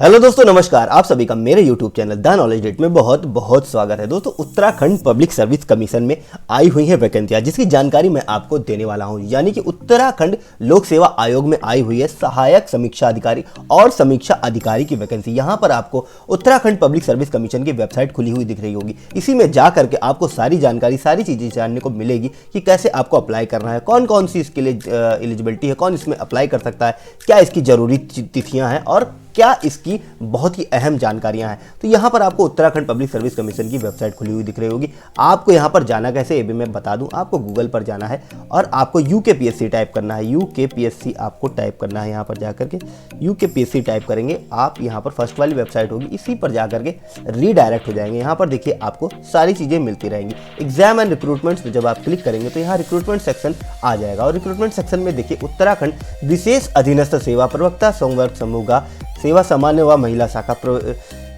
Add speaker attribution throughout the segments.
Speaker 1: Hello दोस्तों, नमस्कार। आप सभी का मेरे YouTube channel the knowledge date में बहुत बहुत स्वागत है। दोस्तों, उत्तराखंड पब्लिक सर्विस कमीशन में आई हुई है वैकेंसियां, जिसकी जानकारी मैं आपको देने वाला हूं। यानी कि उत्तराखंड लोक सेवा आयोग में आई हुई है सहायक समीक्षा अधिकारी और समीक्षा अधिकारी की वैकेंसी। यहां पर आपको उत्तराखंड पब्लिक सर्विस कमीशन की वेबसाइट खुली हुई दिख रही होगी। इसी में जा करके आपको सारी जानकारी, सारी चीजें जानने को मिलेगी कि कैसे आपको अप्लाई करना है, कौन कौन सी इसके लिए एलिजिबिलिटी है, कौन इसमें अप्लाई कर सकता है, क्या इसकी जरूरी तिथियां हैं और क्या इसकी बहुत ही अहम जानकारियां हैं। तो यहाँ पर आपको उत्तराखंड पब्लिक सर्विस कमीशन की वेबसाइट खुली हुई दिख रही होगी। आपको यहाँ पर जाना कैसे, ये भी मैं बता दूं। आपको गूगल पर जाना है और आपको यूकेपीएससी टाइप करना है। यूकेपीएससी आपको टाइप करना है। यहाँ पर जाकर के यूकेपीएससी टाइप करेंगे आप, यहाँ पर फर्स्ट वाली वेबसाइट होगी, इसी पर जाकर के रीडायरेक्ट हो जाएंगे। यहाँ पर देखिए आपको सारी चीज़ें मिलती रहेंगी। एग्जाम एंड रिक्रूटमेंट जब आप क्लिक करेंगे तो यहाँ रिक्रूटमेंट सेक्शन आ जाएगा और रिक्रूटमेंट सेक्शन में देखिए उत्तराखंड विशेष अधीनस्थ सेवा प्रवक्ता संवर्ग समूह का सेवा सामान्य व महिला शाखा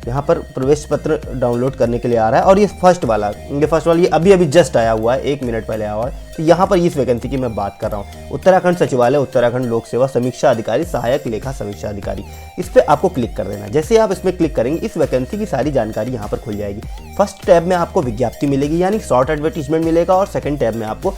Speaker 1: यहाँ पर प्रवेश पत्र डाउनलोड करने के लिए आ रहा है। और ये फर्स्ट वाला ये अभी जस्ट आया हुआ है, 1 मिनट पहले आया हुआ है। तो यहाँ पर इस वैकेंसी की मैं बात कर रहा हूँ, उत्तराखंड सचिवालय उत्तराखंड लोक सेवा समीक्षा अधिकारी सहायक लेखा समीक्षा अधिकारी। इस पर आपको क्लिक कर देना। जैसे आप इसमें क्लिक करेंगे इस वैकेंसी की सारी जानकारी यहाँ पर खुल जाएगी। फर्स्ट टैब में आपको विज्ञप्ति मिलेगी, यानी शॉर्ट एडवर्टीजमेंट मिलेगा, और सेकंड टैब में आपको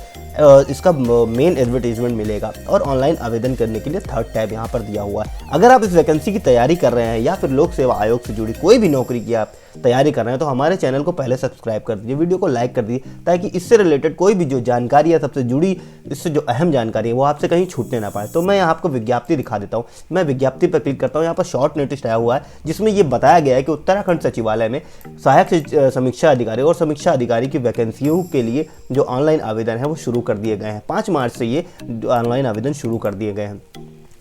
Speaker 1: इसका मेन एडवर्टीजमेंट मिलेगा, और ऑनलाइन आवेदन करने के लिए थर्ड टैब यहाँ पर दिया हुआ है। अगर आप इस वैकेंसी की तैयारी कर रहे हैं या फिर लोक सेवा आयोग से जुड़ी कोई भी नौकरी की आप तैयारी कर रहे हैं तो हमारे चैनल को पहले सब्सक्राइब कर दीजिए, वीडियो को लाइक कर दीजिए, ताकि इससे रिलेटेड कोई भी जो जानकारी है, सबसे जुड़ी इससे जो अहम जानकारी है वो आपसे कहीं छूटने ना पाए। तो मैं यहाँ आपको विज्ञप्ति दिखा देता हूँ। मैं विज्ञप्ति पर क्लिक करता हूँ। यहाँ पर शॉर्ट नोटिस आया हुआ है जिसमें ये बताया गया है कि उत्तराखंड सचिवालय में सहायक समीक्षा अधिकारी और समीक्षा अधिकारी की वैकेंसियों के लिए जो ऑनलाइन आवेदन है वो शुरू कर दिए गए हैं। 5 मार्च से ये ऑनलाइन आवेदन शुरू कर दिए गए हैं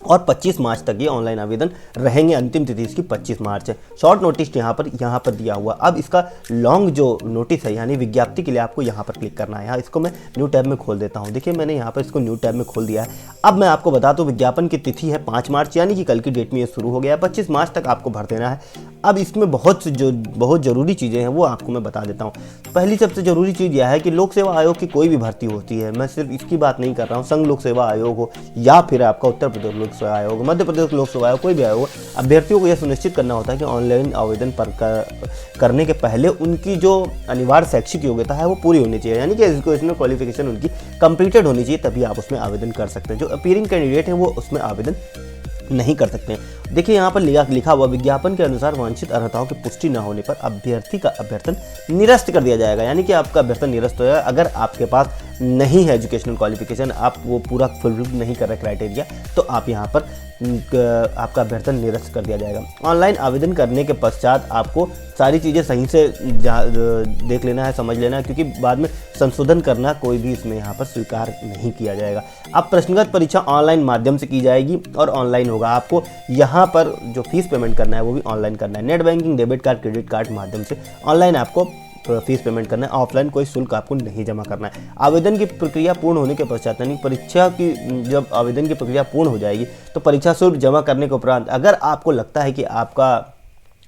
Speaker 1: और 25 मार्च तक ये ऑनलाइन आवेदन रहेंगे। अंतिम तिथि इसकी 25 मार्च है। शॉर्ट नोटिस यहाँ पर दिया हुआ। अब इसका लॉन्ग जो नोटिस है यानी विज्ञप्ति के लिए आपको यहाँ पर क्लिक करना है। यहाँ इसको मैं न्यू टैब में खोल देता हूँ। देखिए मैंने यहाँ पर इसको न्यू टैब में खोल दिया है। अब मैं आपको बता दूँ विज्ञापन की तिथि है 5 मार्च, यानी कि कल की डेट में ये शुरू हो गया है। 25 मार्च तक आपको भर देना है। अब इसमें बहुत ज़रूरी चीज़ें हैं वो आपको मैं बता देता हूँ। पहली सबसे ज़रूरी चीज़ यह है कि लोक सेवा आयोग की कोई भी भर्ती होती है, मैं सिर्फ इसकी बात नहीं कर रहा हूँ, संघ लोक सेवा आयोग हो या फिर आपका उत्तर प्रदेश लोक सेवा आयोग, मध्य प्रदेश लोक सेवा आयोग, कोई भी आयोग, अभ्यर्थियों को यह सुनिश्चित करना होता है कि ऑनलाइन आवेदन करने के पहले उनकी जो अनिवार्य शैक्षिक योग्यता है वो पूरी होनी चाहिए, यानी कि एजुकेशनल क्वालिफिकेशन उनकी कंप्लीटेड होनी चाहिए, तभी आप उसमें आवेदन कर सकते हैं। जो अपीयरिंग कैंडिडेट हैं वो उसमें आवेदन नहीं कर सकते हैं। देखिए यहाँ पर लिखा हुआ विज्ञापन के अनुसार वांछित अर्हताओं की पुष्टि न होने पर अभ्यर्थी का अभ्यर्थन निरस्त कर दिया जाएगा, यानी कि आपका अभ्यर्थन निरस्त हो जाएगा। अगर आपके पास नहीं है एजुकेशनल क्वालिफिकेशन, आप वो पूरा फुलफिल नहीं कर रहे क्राइटेरिया, तो आप यहाँ पर आपका अभ्यर्थन निरस्त कर दिया जाएगा। ऑनलाइन आवेदन करने के पश्चात आपको सारी चीज़ें सही से देख लेना है, समझ लेना है, क्योंकि बाद में संशोधन करना कोई भी इसमें यहाँ पर स्वीकार नहीं किया जाएगा। अब प्रश्नगत परीक्षा ऑनलाइन माध्यम से की जाएगी और ऑनलाइन होगा। आपको यहाँ पर जो फीस पेमेंट करना है वो भी ऑनलाइन करना है। Net banking, debit card, credit card माध्यम से ऑनलाइन आपको फीस पेमेंट करना है। ऑफलाइन कोई शुल्क आपको नहीं जमा करना है। आवेदन की प्रक्रिया पूर्ण होने के पश्चात, यानी परीक्षा की जब आवेदन की प्रक्रिया पूर्ण हो जाएगी तो परीक्षा शुल्क जमा करने के उपरांत अगर आपको लगता है कि आपका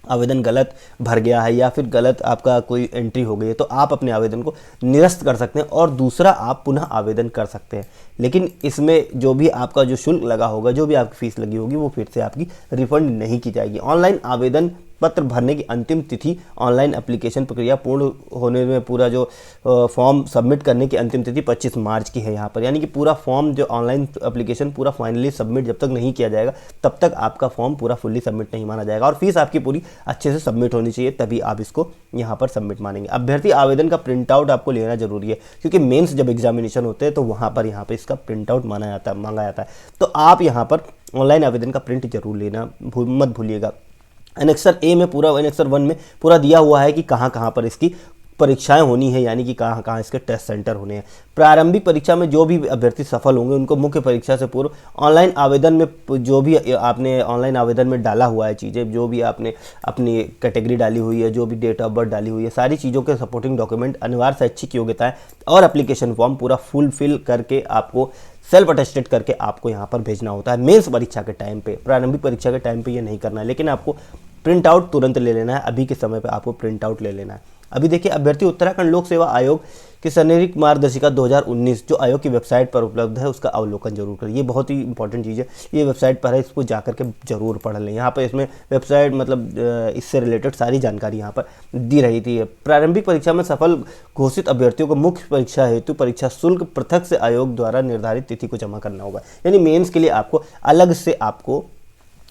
Speaker 1: आवेदन गलत भर गया है या फिर गलत आपका कोई एंट्री हो गई है, तो आप अपने आवेदन को निरस्त कर सकते हैं और दूसरा आप पुनः आवेदन कर सकते हैं। लेकिन इसमें जो भी आपका जो शुल्क लगा होगा, जो भी आपकी फीस लगी होगी, वो फिर से आपकी रिफंड नहीं की जाएगी। ऑनलाइन आवेदन पत्र भरने की अंतिम तिथि, ऑनलाइन एप्लीकेशन प्रक्रिया पूर्ण होने में पूरा जो फॉर्म सबमिट करने की अंतिम तिथि 25 मार्च की है यहाँ पर, यानी कि पूरा फॉर्म जो ऑनलाइन एप्लीकेशन पूरा फाइनली सबमिट जब तक नहीं किया जाएगा तब तक आपका फॉर्म पूरा फुल्ली सबमिट नहीं माना जाएगा और फीस आपकी पूरी अच्छे से सबमिट होनी चाहिए, तभी आप इसको यहाँ पर सबमिट मानेंगे। अभ्यर्थी आवेदन का प्रिंट आउट आपको लेना जरूरी है, क्योंकि मेंस जब एग्जामिनेशन होते हैं तो वहाँ पर इसका प्रिंट आउट मांगा जाता है। तो आप यहाँ पर ऑनलाइन आवेदन का प्रिंट जरूर लेना मत भूलिएगा। एनेक्सर ए में पूरा, एनेक्सर 1 में पूरा दिया हुआ है कि कहाँ कहाँ पर इसकी परीक्षाएं होनी है, यानी कि कहाँ कहाँ इसके टेस्ट सेंटर होने हैं। प्रारंभिक परीक्षा में जो भी अभ्यर्थी सफल होंगे उनको मुख्य परीक्षा से पूर्व ऑनलाइन आवेदन में जो भी आपने ऑनलाइन आवेदन में डाला हुआ है चीज़ें, जो भी आपने अपनी कैटेगरी डाली हुई है, जो भी डेट ऑफ बर्थ डाली हुई है, सारी चीज़ों के सपोर्टिंग डॉक्यूमेंट, अनिवार्य शैक्षिक योग्यताएं और एप्लीकेशन फॉर्म पूरा फुलफिल करके आपको सेल्फ अटेस्टेड करके आपको यहाँ पर भेजना होता है। मेंस परीक्षा के टाइम पे, प्रारंभिक परीक्षा के टाइम पे ये नहीं करना है, लेकिन आपको प्रिंट आउट तुरंत ले लेना है, अभी के समय पे आपको प्रिंट आउट ले लेना है। अभी देखिए, अभ्यर्थी उत्तराखंड लोक सेवा आयोग की शारीरिक मार्गदर्शिका 2019 जो आयोग की वेबसाइट पर उपलब्ध है उसका अवलोकन जरूर करें। ये बहुत ही इंपॉर्टेंट चीज़ है, ये वेबसाइट पर है, इसको जाकर के जरूर पढ़ लें। यहाँ पर इसमें वेबसाइट मतलब इससे रिलेटेड सारी जानकारी यहाँ पर दी रही थी। प्रारंभिक परीक्षा में सफल घोषित अभ्यर्थियों को मुख्य परीक्षा हेतु परीक्षा शुल्क पृथक से आयोग द्वारा निर्धारित तिथि को जमा करना होगा। यानी मेंस के लिए आपको अलग से आपको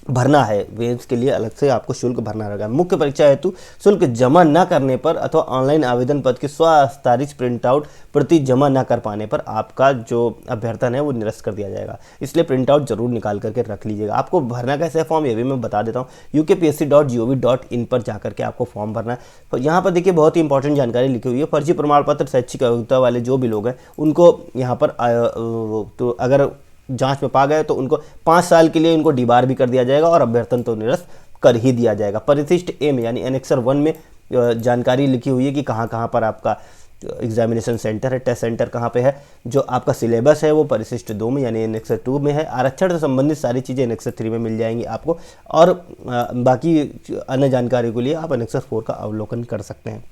Speaker 1: भरना है, मेंस के लिए अलग से आपको शुल्क भरना रहेगा। मुख्य परीक्षा हेतु शुल्क जमा न करने पर अथवा ऑनलाइन आवेदन पत्र की स्वहस्ताक्षरित प्रिंट आउट प्रति जमा न कर पाने पर आपका जो अभ्यर्थन है वो निरस्त कर दिया जाएगा। इसलिए प्रिंट आउट जरूर निकाल करके रख लीजिएगा। आपको भरना कैसे है फॉर्म, ये भी मैं बता देता हूँ। ukpsc.gov.in पर जाकर के आपको फॉर्म भरना है। तो यहाँ पर देखिए बहुत ही इंपॉर्टेंट जानकारी लिखी हुई है। फर्जी प्रमाण पत्र शैक्षिक योग्यता वाले जो भी लोग हैं उनको यहाँ पर तो अगर जांच में पा गए तो उनको 5 साल के लिए उनको डिबार भी कर दिया जाएगा और अभ्यर्थन तो निरस्त कर ही दिया जाएगा। परिशिष्ट ए में यानी एनेक्सर 1 में जानकारी लिखी हुई है कि कहाँ कहाँ पर आपका एग्जामिनेशन सेंटर है, टेस्ट सेंटर कहाँ पे है। जो आपका सिलेबस है वो परिशिष्ट 2 में यानी एनेक्सर 2 में है। आरक्षण से संबंधित सारी चीज़ें एनेक्सर 3 में मिल जाएंगी आपको, और बाकी अन्य जानकारी के लिए आप एनेक्सर 4 का अवलोकन कर सकते हैं।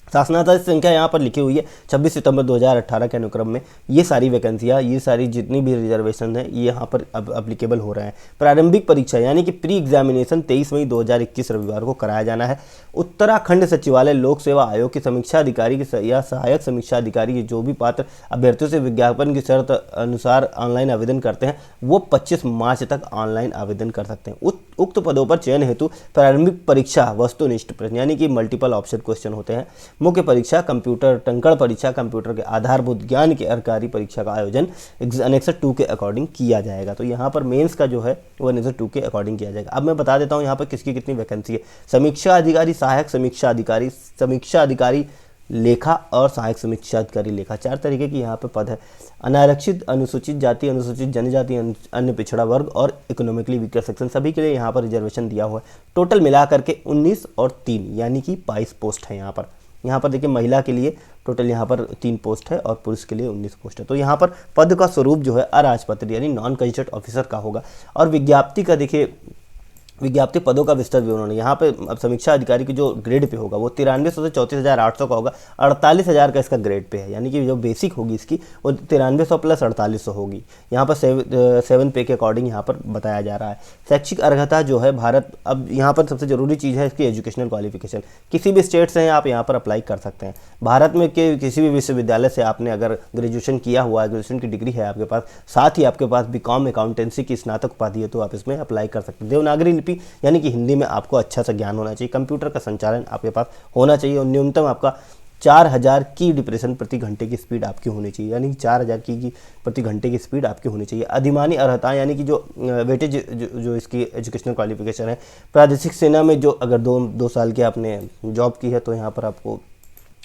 Speaker 1: शासनादेश संख्या यहाँ पर लिखी हुई है 26 सितंबर 2018 के अनुक्रम में ये सारी वैकेंसियाँ, ये सारी जितनी भी रिजर्वेशन है ये यहाँ पर अब अप्लीकेबल हो रहे हैं। प्रारंभिक परीक्षा यानी कि प्री एग्जामिनेशन 23 मई 2021 रविवार को कराया जाना है। उत्तराखंड सचिवालय लोक सेवा आयोग की समीक्षा अधिकारी या सहायक समीक्षा अधिकारी जो भी पात्र अभ्यर्थियों से विज्ञापन की शर्त अनुसार ऑनलाइन आवेदन करते हैं वो 25 मार्च तक ऑनलाइन आवेदन कर सकते हैं। उक्त पदों पर चयन हेतु प्रारंभिक परीक्षा वस्तुनिष्ठ प्रश्न यानी कि मल्टीपल ऑप्शन क्वेश्चन होते हैं। मुख्य परीक्षा कंप्यूटर टंकण परीक्षा कंप्यूटर के आधारभूत ज्ञान की अधिकारी परीक्षा का आयोजन एनेक्सर 2 के अकॉर्डिंग किया जाएगा। तो यहाँ पर मेंस का जो है वो एनेक्सर 2 के अकॉर्डिंग किया जाएगा। अब मैं बता देता हूँ यहाँ पर किसकी कितनी वैकेंसी है। समीक्षा अधिकारी, सहायक समीक्षा अधिकारी लेखा और सहायक समीक्षा अधिकारी लेखा, 4 तरीके की यहाँ पे पद है। अनारक्षित, अनुसूचित जाति, अनुसूचित जनजाति, अन्य पिछड़ा वर्ग और इकोनॉमिकली वीकर सेक्शन सभी के लिए यहाँ पर रिजर्वेशन दिया हुआ है। टोटल मिला करके 19 और 3 यानी कि 22 पोस्ट है यहाँ पर देखिए महिला के लिए टोटल यहाँ पर 3 पोस्ट है और पुरुष के लिए 19 पोस्ट है। तो यहाँ पर पद का स्वरूप जो है अराजपत्र यानी नॉन गजेटेड ऑफिसर का होगा। और विज्ञप्ति का देखिए विज्ञप्ति पदों का विस्तृत विवरण यहाँ पे अब समीक्षा अधिकारी की जो ग्रेड पे होगा वो 9300 से 34,800 का होगा। 48,000 का इसका ग्रेड पे है यानी कि जो बेसिक होगी इसकी वो 9300 प्लस 4800 होगी। यहाँ पर 7 पे के अकॉर्डिंग यहाँ पर बताया जा रहा है। शैक्षिक अर्हता जो है भारत, अब यहाँ पर सबसे जरूरी चीज़ है इसकी एजुकेशनल क्वालिफिकेशन। किसी भी स्टेट से आप यहाँ पर अप्लाई कर सकते हैं। भारत में के किसी भी विश्वविद्यालय से आपने अगर ग्रेजुएशन किया हुआ है, ग्रेजुएशन की डिग्री है आपके पास, साथ ही आपके पास बीकॉम अकाउंटेंसी की स्नातक उपाधि है तो आप इसमें अप्लाई कर सकते हैं। देवनागरी लिपि यानी कि हिंदी में आपको अच्छा सा ज्ञान होना चाहिए। कंप्यूटर का संचालन आपके पास होना चाहिए और न्यूनतम आपका 4000 की डिप्रेशन प्रति घंटे की स्पीड आपकी होनी चाहिए यानी कि 4000 की प्रति घंटे की स्पीड आपकी होनी चाहिए। अधिमानी अर्हता यानी कि जो वेटेज जो इसकी एजुकेशनल क्वालिफिकेशन है, प्रादेशिक सेना में जो अगर 2 साल की आपने जॉब की है तो यहाँ पर आपको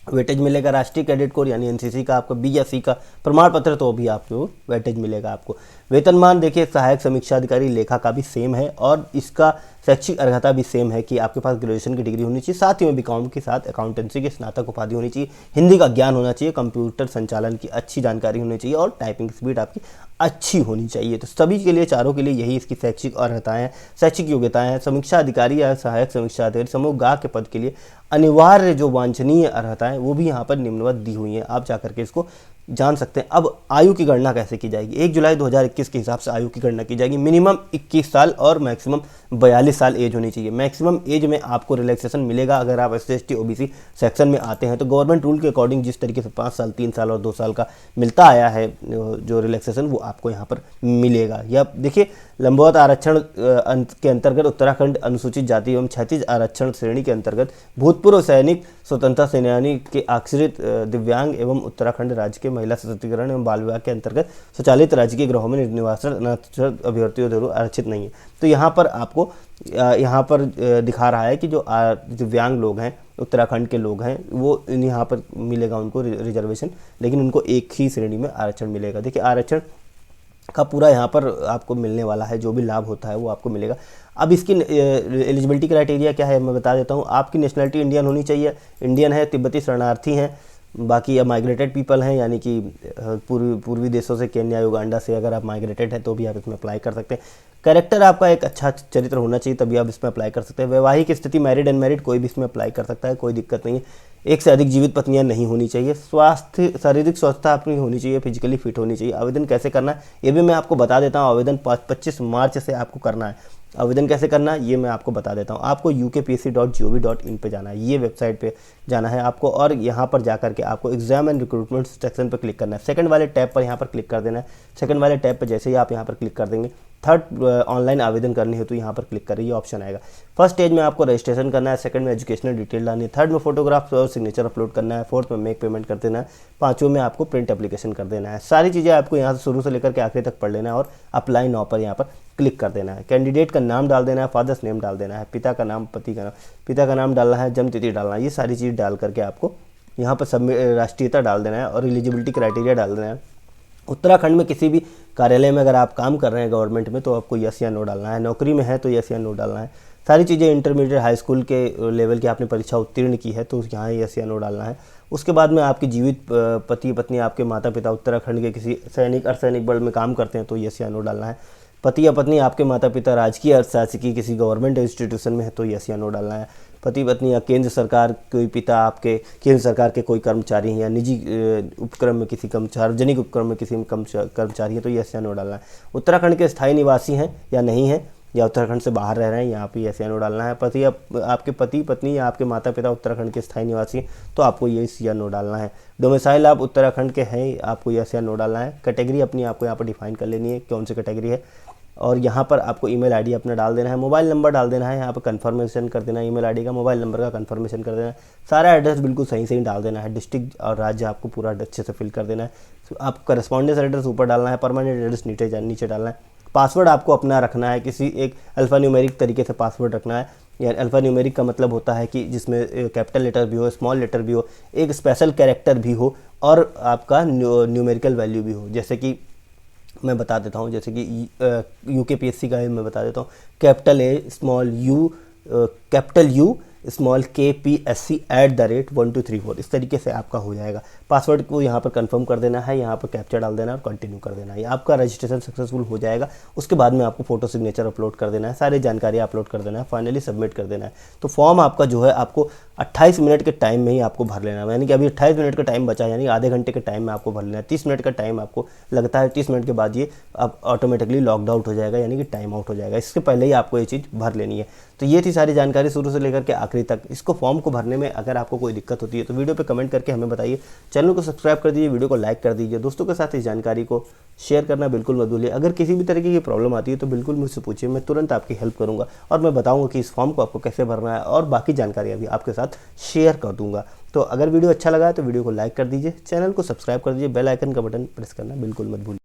Speaker 1: वेटेज मिलेगा। राष्ट्रीय कैडेट कोर यानी एनसीसी का आपको बी या सी का प्रमाण पत्र तो भी आपको वेटेज मिलेगा आपको। वेतनमान देखिए सहायक समीक्षा अधिकारी लेखा का भी सेम है और इसका शैक्षिक अर्हता भी सेम है कि आपके पास ग्रेजुएशन की डिग्री होनी चाहिए, साथ ही में बीकॉम के साथ अकाउंटेंसी की स्नातक उपाधि होनी चाहिए, हिंदी का ज्ञान होना चाहिए, कंप्यूटर संचालन की अच्छी जानकारी होनी चाहिए और टाइपिंग स्पीड आपकी अच्छी होनी चाहिए। तो सभी के लिए, चारों के लिए यही इसकी शैक्षिक अर्हताएं हैं, शैक्षिक योग्यताएं हैं। समीक्षा अधिकारी या सहायक समीक्षा अधिकारी समूह गा के पद के लिए अनिवार्य जो वांछनीय अर्हताएं वो भी यहाँ पर निम्नवत दी हुई हैं, आप जाकर के इसको जान सकते हैं। अब आयु की गणना कैसे की जाएगी? 1 जुलाई 2021 के हिसाब से आयु की गणना की जाएगी। मिनिमम 21 साल और मैक्सिमम 42 साल एज होनी चाहिए। मैक्सिमम एज में आपको रिलैक्सेशन मिलेगा अगर आप SC ST OBC सेक्शन में आते हैं तो गवर्नमेंट रूल के अकॉर्डिंग जिस तरीके से 5 साल 3 साल और 2 साल का मिलता आया है जो रिलैक्सेशन वो आपको यहाँ पर मिलेगा। या देखिए लंबवत आरक्षण के अंतर्गत उत्तराखंड अनुसूचित जाति एवं क्षैतिज आरक्षण श्रेणी के अंतर्गत भूतपूर्व सैनिक, स्वतंत्रता सेनानी के आश्रित दिव्यांग एवं उत्तराखंड राज्य के महिला सशक्तिकरण एवं बाल विभाग के अंतर्गत स्वचालित राजकीय गृहों में निवासन अनारक्षित अभ्यर्थियों द्वारा आरक्षित नहीं है। तो यहाँ पर आपको यहाँ पर दिखा रहा है कि जो दिव्यांग लोग हैं, उत्तराखंड के लोग हैं, वो यहाँ पर मिलेगा उनको रिजर्वेशन, लेकिन उनको एक ही श्रेणी में आरक्षण मिलेगा। देखिए आरक्षण का पूरा यहाँ पर आपको मिलने वाला है, जो भी लाभ होता है वो आपको मिलेगा। अब इसकी एलिजिबिलिटी क्राइटेरिया क्या है मैं बता देता हूँ। आपकी नेशनलिटी इंडियन होनी चाहिए, इंडियन है, तिब्बती शरणार्थी हैं, बाकी माइग्रेटेड पीपल हैं, यानी कि पूर्वी देशों से, केन्या, युगांडा से अगर आप माइग्रेटेड हैं तो भी आप इसमें अप्लाई कर सकते हैं। कैरेक्टर आपका एक अच्छा चरित्र होना चाहिए, तभी आप इसमें अप्लाई कर सकते हैं। वैवाहिक स्थिति मैरिड अनमैरिड कोई भी इसमें अप्लाई कर सकता है, कोई दिक्कत नहीं है। एक से अधिक जीवित पत्नियां नहीं होनी चाहिए। स्वास्थ्य, शारीरिक स्वस्थता अपनी होनी चाहिए, फिजिकली फिट होनी चाहिए। आवेदन कैसे करना है ये भी मैं आपको बता देता हूँ। आवेदन 25 मार्च से आपको करना है। आवेदन कैसे करना है ये मैं आपको बता देता हूँ। आपको ukpsc.gov.in पे जाना है, ये वेबसाइट पे जाना है आपको, और यहाँ पर जाकर के आपको एग्जाम एंड रिक्रूटमेंट सेक्शन पर क्लिक करना है। सेकंड वाले टैब पर यहाँ पर क्लिक कर देना है। सेकंड वाले टैब पर जैसे ही आप यहाँ पर क्लिक कर देंगे, थर्ड ऑनलाइन आवेदन करनी है तो यहाँ पर क्लिक करिए, ऑप्शन आएगा। फर्स्ट स्टेज में आपको रजिस्ट्रेशन करना है, सेकंड में एजुकेशनल डिटेल डालनी है, थर्ड में फोटोग्राफ और सिग्नेचर अपलोड करना है, फोर्थ में मेक पेमेंट कर देना है, पाँचों में आपको प्रिंट एप्लीकेशन कर देना है। सारी चीज़ें आपको यहाँ से शुरू से लेकर के आखिरी तक पढ़ लेना है और अप्लाई नाउ पर यहाँ पर क्लिक कर देना है। कैंडिडेट का नाम डाल देना है, फादर्स नेम डाल देना है, पिता का नाम, पति का नाम, पिता का नाम डालना है, जन्म तिथि डालना है। ये सारी चीज़ डाल करके आपको यहाँ पर सब राष्ट्रीयता डाल देना है और एलिजिबिलिटी क्राइटेरिया डाल देना है। उत्तराखंड में किसी भी कार्यालय में अगर आप काम कर रहे हैं गवर्नमेंट में तो आपको यस या नो डालना है। नौकरी में है तो यस या नो डालना है। सारी चीज़ें इंटरमीडिएट हाई स्कूल के लेवल की आपने परीक्षा उत्तीर्ण की है तो यहाँ यस या नो डालना है। उसके बाद में आपके जीवित पति पत्नी, आपके माता पिता उत्तराखंड के किसी सैनिक अर्धसैनिक बल में काम करते हैं तो यस या नो डालना है। पति या पत्नी आपके माता पिता राजकीय अर्थशासकीय किसी गवर्नमेंट इंस्टीट्यूशन में है तो यस या नो डालना है। पति पत्नी या केंद्र सरकार, कोई पिता आपके केंद्र सरकार के कोई कर्मचारी हैं या निजी उपक्रम में किसी सार्वजनिक उपक्रम में किसी कर्मचारी है तो यस या नो डालना है। उत्तराखंड के स्थायी निवासी हैं या नहीं हैं, या उत्तराखंड से बाहर रह रहे हैं, यहाँ पे यस या नो डालना है। आपके पति पत्नी या आपके माता पिता उत्तराखंड के स्थायी निवासी हैं तो आपको यस या नो डालना है। डोमिसाइल आप उत्तराखंड के हैं, आपको यस या नो डालना है। कैटेगरी अपनी आपको यहाँ पर डिफाइन कर लेनी है, कौन सी कैटेगरी है, और यहाँ पर आपको ईमेल आईडी अपना डाल देना है, मोबाइल नंबर डाल देना है, यहाँ पर कंफर्मेशन कर देना है, ईमेल आईडी का, मोबाइल नंबर का कंफर्मेशन कर देना है। सारा एड्रेस बिल्कुल सही सही डाल देना है, डिस्ट्रिक्ट और राज्य आपको पूरा अच्छे से फिल कर देना है। आपको करस्पॉन्डेंस एड्रेस ऊपर डालना है, परमानेंट एड्रेस नीचे डालना है। पासवर्ड आपको अपना रखना है, किसी एक अल्फ़ा न्यूमेरिक तरीके से पासवर्ड रखना है। या अल्फ़ा न्यूमेरिक का मतलब होता है कि जिसमें कैपिटल लेटर भी हो, स्मॉल लेटर भी हो, एक स्पेशल कैरेक्टर भी हो और आपका न्यूमेरिकल वैल्यू भी हो। जैसे कि मैं बता देता हूँ, जैसे कि यूकेपीएससी का मैं बता देता हूँ, capital A small you, capital you small KPSC@123 इस तरीके से आपका हो जाएगा। पासवर्ड को यहाँ पर कंफर्म कर देना है, यहाँ पर कैप्चा डाल देना है और कंटिन्यू कर देना है। आपका रजिस्ट्रेशन सक्सेसफुल हो जाएगा। उसके बाद में आपको फोटो सिग्नेचर अपलोड कर देना है, सारी जानकारी अपलोड कर देना है, फाइनली सबमिट कर देना है। तो फॉर्म आपका जो है आपको 28 मिनट के टाइम में ही आपको भर लेना है, यानी कि अभी 28 मिनट का टाइम बचा, यानी आधे घंटे के टाइम में आपको भर लेना है। 30 मिनट का टाइम आपको लगता है, 30 मिनट के बाद ये अब ऑटोमेटिकली लॉकड आउट हो जाएगा, यानी कि टाइम आउट हो जाएगा। इससे पहले ही आपको ये चीज़ भर लेनी है। तो ये थी सारी जानकारी शुरू से लेकर के आखिरी तक। इसको फॉर्म को भरने में अगर आपको कोई दिक्कत होती है तो वीडियो पे कमेंट करके हमें बताइए। चैनल को सब्सक्राइब कर दीजिए, वीडियो को लाइक कर दीजिए, दोस्तों के साथ इस जानकारी को शेयर करना बिल्कुल मत भूलिए। अगर किसी भी तरीके की प्रॉब्लम आती है तो बिल्कुल मुझसे पूछिए, मैं तुरंत आपकी हेल्प करूँगा और मैं बताऊँगा कि इस फॉर्म को आपको कैसे भरना है और बाकी जानकारियाँ भी आपके साथ शेयर कर दूँगा। तो अगर वीडियो अच्छा लगा है तो वीडियो को लाइक कर दीजिए, चैनल को सब्सक्राइब कर दीजिए, बेल आइकन का बटन प्रेस करना बिल्कुल मत भूलिए।